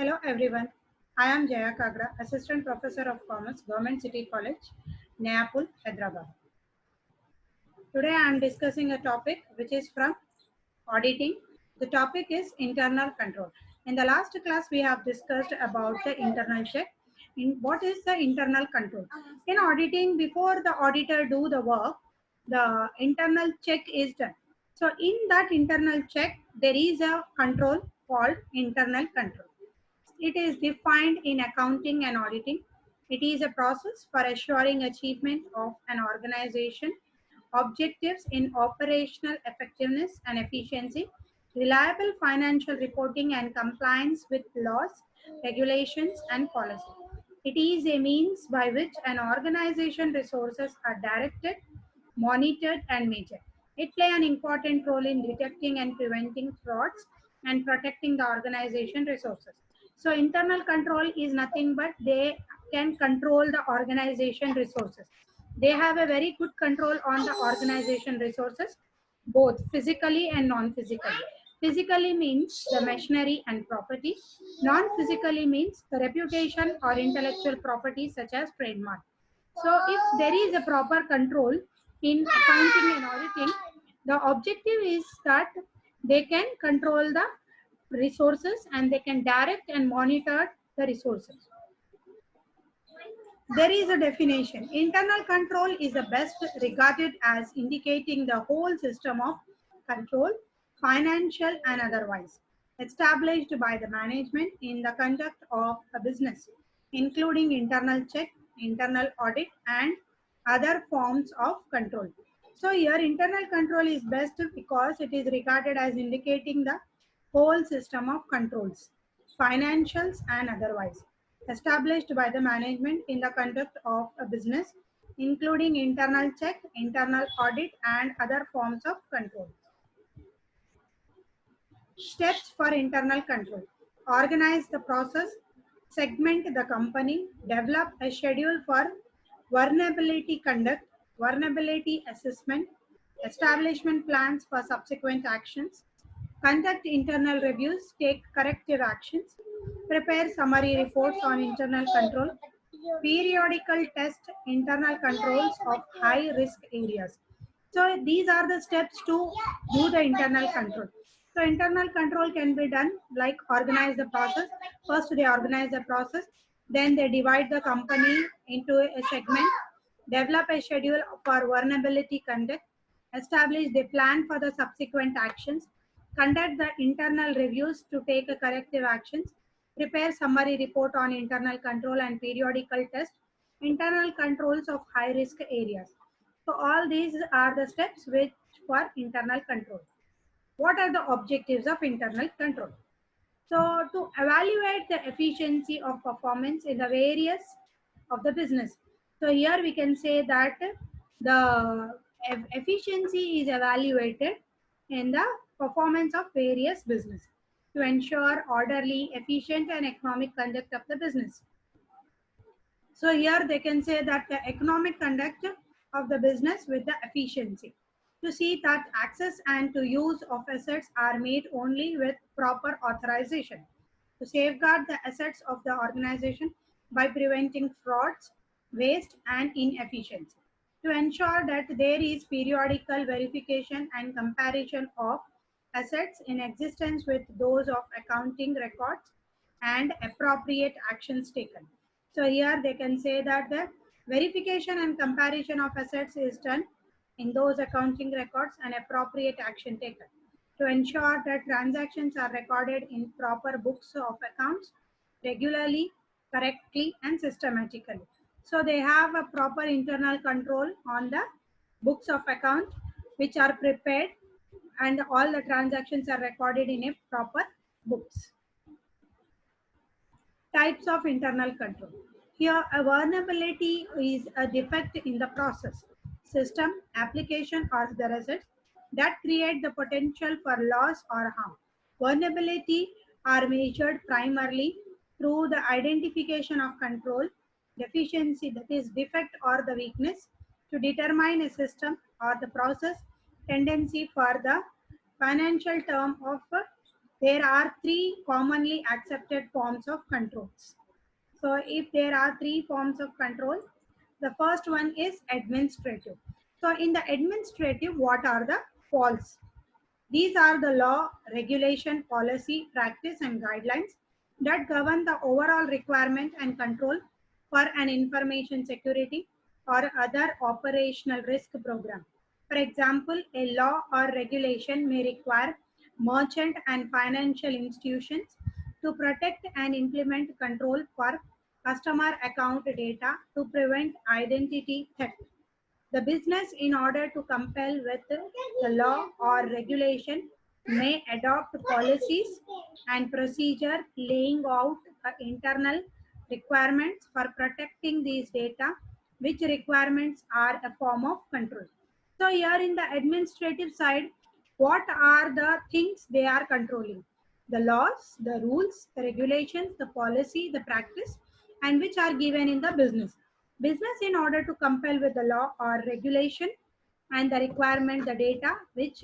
Hello everyone. I am Jaya Kagra, Assistant Professor of Commerce, Government City College, Nayapur, Hyderabad. Today I am discussing a topic which is from auditing. The topic is internal control. In the last class we have discussed about the internal check. What is the internal control? In auditing, before the auditor do the work, the internal check is done. So in that internal check, there is a control called internal control. It is defined in accounting and auditing. It is a process for assuring achievement of an organization objectives in operational effectiveness and efficiency, reliable financial reporting and compliance with laws, regulations and policy. It is a means by which an organization resources are directed, monitored and measured. It play an important role in detecting and preventing frauds and protecting the organization resources. So internal control is nothing but they can control the organization resources. They have a very good control on the organization resources, both physically and non-physically. Physically means the machinery and property. Non-physically means the reputation or intellectual property such as trademark. So if there is a proper control in accounting and auditing, the objective is that they can control the resources and they can direct and monitor the resources. There is a definition. Internal control is the best regarded as indicating the whole system of control, financial and otherwise, established by the management in the conduct of a business, including internal check, internal audit, and other forms of control. So here internal control is best because it is regarded as indicating the whole system of controls, financials and otherwise, established by the management in the conduct of a business, including internal check, internal audit, and other forms of control. Steps for internal control. Organize the process, segment the company, develop a schedule for vulnerability conduct, vulnerability assessment, establishment plans for subsequent actions, conduct internal reviews, take corrective actions, prepare summary reports on internal control, periodical test internal controls of high risk areas. So these are the steps to do the internal control. So internal control can be done like organize the process. First they organize the process, then they divide the company into a segment, develop a schedule for vulnerability conduct, establish the plan for the subsequent actions, conduct the internal reviews to take a corrective actions, prepare summary report on internal control and periodical test, internal controls of high risk areas. So all these are the steps which for internal control. What are the objectives of internal control? So to evaluate the efficiency of performance in the various of the business. So here we can say that the efficiency is evaluated in the performance of various business to ensure orderly, efficient and economic conduct of the business. So here they can say that the economic conduct of the business with the efficiency. To see that access and to use of assets are made only with proper authorization. To safeguard the assets of the organization by preventing frauds, waste and inefficiency. To ensure that there is periodical verification and comparison of assets in existence with those of accounting records and appropriate actions taken. So here they can say that the verification and comparison of assets is done in those accounting records and appropriate action taken to ensure that transactions are recorded in proper books of accounts regularly, correctly and systematically. So they have a proper internal control on the books of account which are prepared and all the transactions are recorded in a proper books. Types of internal control. Here, a vulnerability is a defect in the process, system, application, or the assets that create the potential for loss or harm. Vulnerability are measured primarily through the identification of control, deficiency, that is defect or the weakness, to determine a system or the process tendency for the financial term of there are three commonly accepted forms of controls. So if there are three forms of control, the first one is administrative. So in the administrative, what are the falls? These are the law, regulation, policy, practice, and guidelines that govern the overall requirement and control for an information security or other operational risk program. For example, a law or regulation may require merchant and financial institutions to protect and implement control for customer account data to prevent identity theft. The business, in order to comply with the law or regulation, may adopt policies and procedure laying out internal requirements for protecting these data, which requirements are a form of control. So here in the administrative side, what are the things they are controlling? The laws, the rules, the regulations, the policy, the practice, and which are given in the business. Business, in order to comply with the law or regulation and the requirement, the data which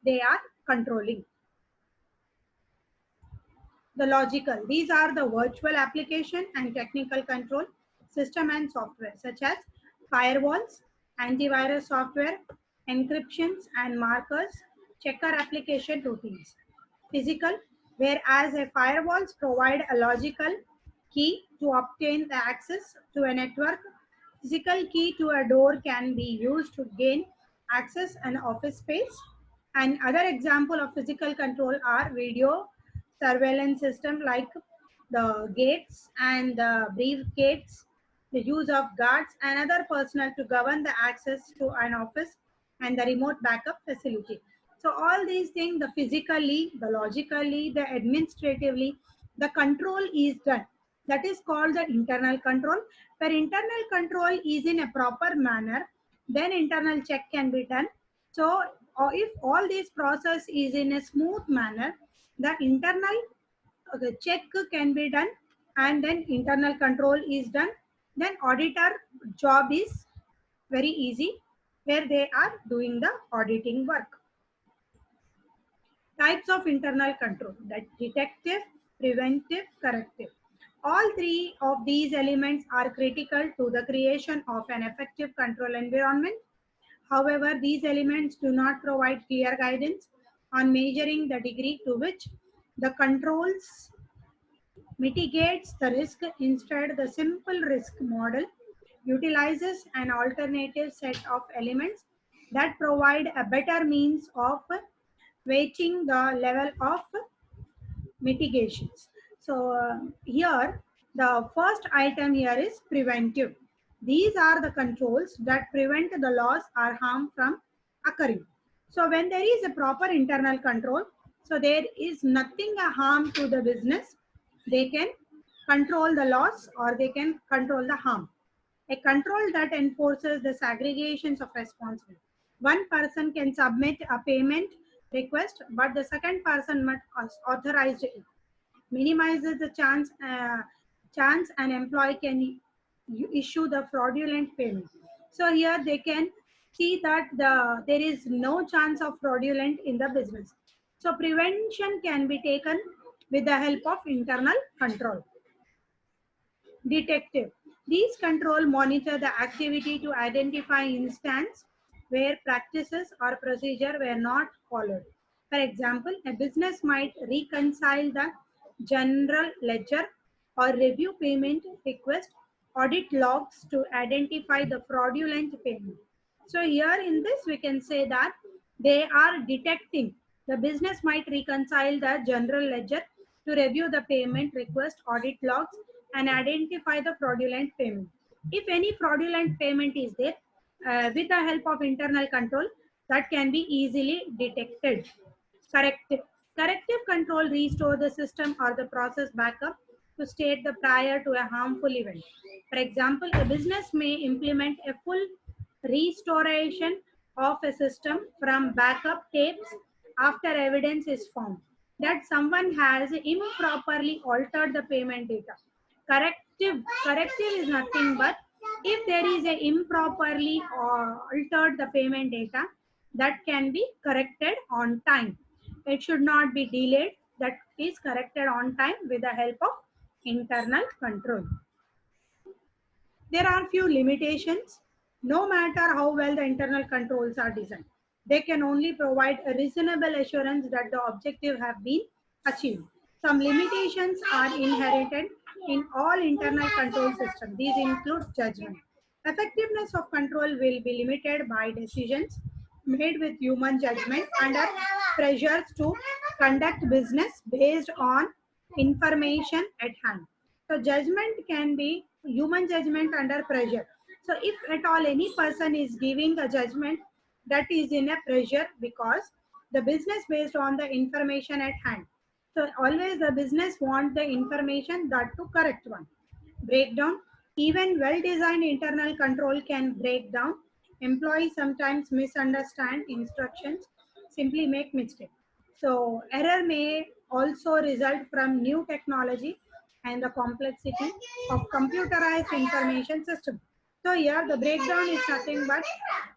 they are controlling. The logical, these are the virtual application and technical control system and software such as firewalls, antivirus software, encryptions and markers, checker application routines. Physical, whereas a firewalls provide a logical key to obtain the access to a network. Physical key to a door can be used to gain access and office space. And other example of physical control are video surveillance system like the gates and the brief gates, the use of guards and other personnel to govern the access to an office and the remote backup facility. So all these things, the physically, the logically, the administratively, the control is done. That is called the internal control. Where internal control is in a proper manner, then internal check can be done. So if all this process is in a smooth manner, the internal check can be done and then internal control is done. Then auditor job is very easy where they are doing the auditing work. Types of internal control, that detective, preventive, corrective. All three of these elements are critical to the creation of an effective control environment. However, these elements do not provide clear guidance on measuring the degree to which the controls mitigates the risk. Instead, the simple risk model utilizes an alternative set of elements that provide a better means of weighting the level of mitigations. So here the first item here is preventive. These are the controls that prevent the loss or harm from occurring. So when there is a proper internal control, so there is nothing a harm to the business. They can control the loss or they can control the harm. A control that enforces the segregations of responsibility. One person can submit a payment request, but the second person must authorize it. Minimizes the chance an employee can issue the fraudulent payment. So here they can see that there is no chance of fraudulent in the business. So prevention can be taken with the help of internal control. Detective. These control monitor the activity to identify instances where practices or procedure were not followed. For example, a business might reconcile the general ledger or review payment request audit logs to identify the fraudulent payment. So here in this we can say that they are detecting. The business might reconcile the general ledger to review the payment request audit logs and identify the fraudulent payment. If any fraudulent payment is there, with the help of internal control, that can be easily detected. Corrective. Corrective control restore the system or the process backup to state the prior to a harmful event. For example, a business may implement a full restoration of a system from backup tapes after evidence is found that someone has improperly altered the payment data. Corrective is nothing but if there is a improperly altered the payment data, that can be corrected on time. It should not be delayed. that is corrected on time with the help of internal control. There are few limitations. No matter how well the internal controls are designed, they can only provide a reasonable assurance that the objective have been achieved. Some limitations are inherent in all internal control systems. These include judgment. Effectiveness of control will be limited by decisions made with human judgment under pressures to conduct business based on information at hand. So judgment can be human judgment under pressure. So if at all any person is giving a judgment, that is in a pressure because the business based on the information at hand. So always the business want the information that to correct one. Breakdown. Even well-designed internal control can break down. Employees sometimes misunderstand instructions, simply make mistakes. So error may also result from new technology and the complexity of computerized information system. So here the breakdown is nothing but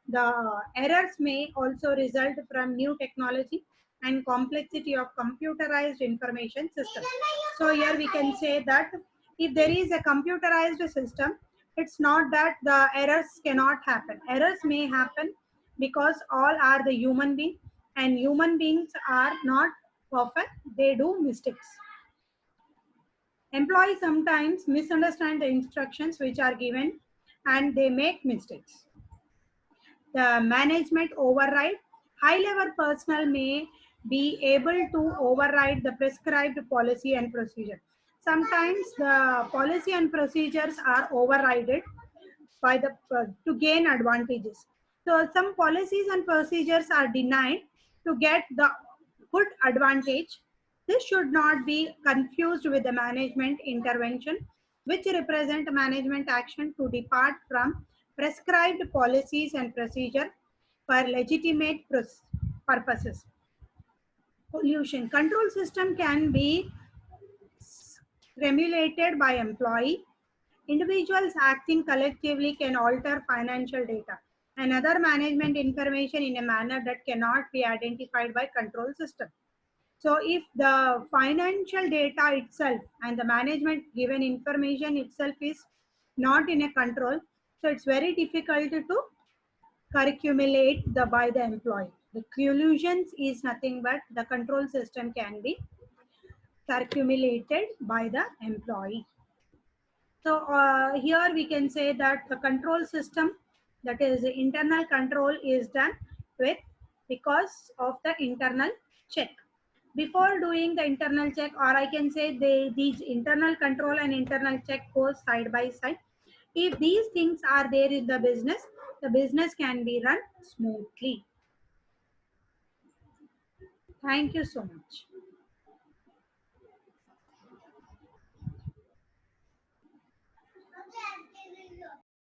the errors may also result from new technology and complexity of computerized information system. So here we can say that if there is a computerized system, it's not that the errors cannot happen. Errors may happen because all are the human being and human beings are not perfect. They do mistakes. Employees sometimes misunderstand the instructions which are given and they make mistakes. The management override. High level personnel may be able to override the prescribed policy and procedure. Sometimes the policy and procedures are overridden by the to gain advantages. So some policies and procedures are denied to get the good advantage. This should not be confused with the management intervention, which represent management action to depart from prescribed policies and procedure for legitimate purposes. Pollution control system can be remulated by employee. Individuals acting collectively can alter financial data and other management information in a manner that cannot be identified by control system. So if the financial data itself and the management given information itself is not in a control, so it's very difficult to curcumulate the by the employee. The collusions is nothing but the control system can be circumulated by the employee. So here we can say that the control system, that is the internal control, is done with because of the internal check. Before doing the internal check, or I can say these internal control and internal check goes side by side. If these things are there in the business can be run smoothly. Thank you so much.